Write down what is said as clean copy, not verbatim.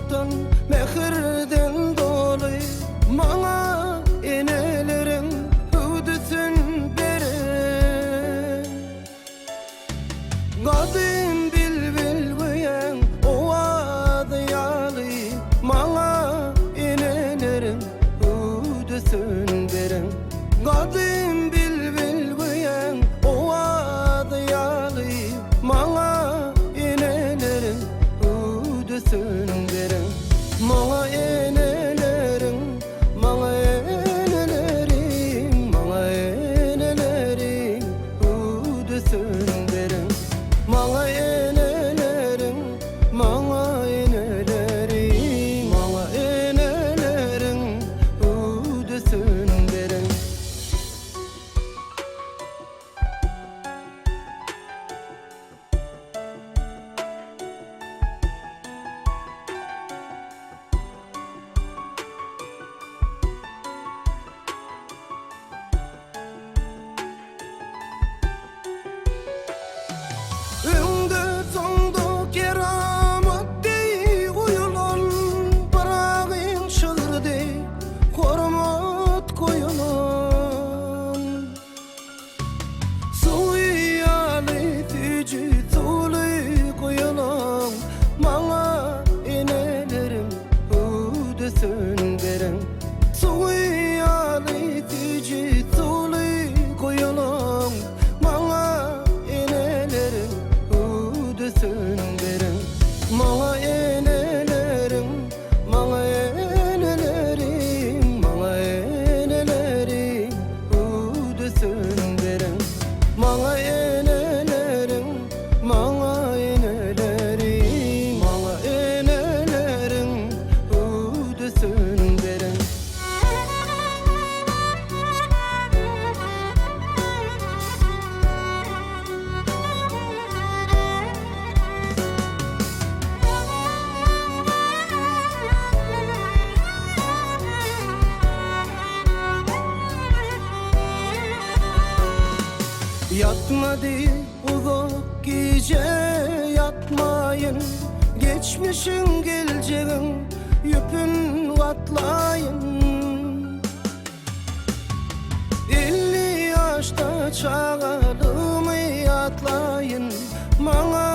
şafaktan, mehirden dolu. Maňa enelerim hüdüsün beren. Gadim bilbil güýen owady ýaly. Maňa enelerim hüdüsün beren. Gadim bilbil güýen owady ýaly. Maňa enelerim hüdüsün beren. Maňa enelerim, maňa enelerim, maňa enelerim hüdüsün beren. Maňa enelerim, maňa enelerim, maňa enelerim hüdüsün beren. Öňde soňda kerametdi uýulan, biragyň şygyrdy hormat koýulan. Suýaly tüji tuly koýulan, maňa enelerim hüdüsün beren. Suýaly tüji tuly koýulan, maňa enelerim hüdüsün beren. Maňa enelerim, maňa enelerim, maňa enelerim hüdüsün beren. Maňa enelerim, maňa enelerim, maňa enelerim hüdüsün beren. Yatmadı uzak gece yatmayın, geçmişin geleceğin yüpün atlayın. 50 yaşta çağalımı atlayın, maňa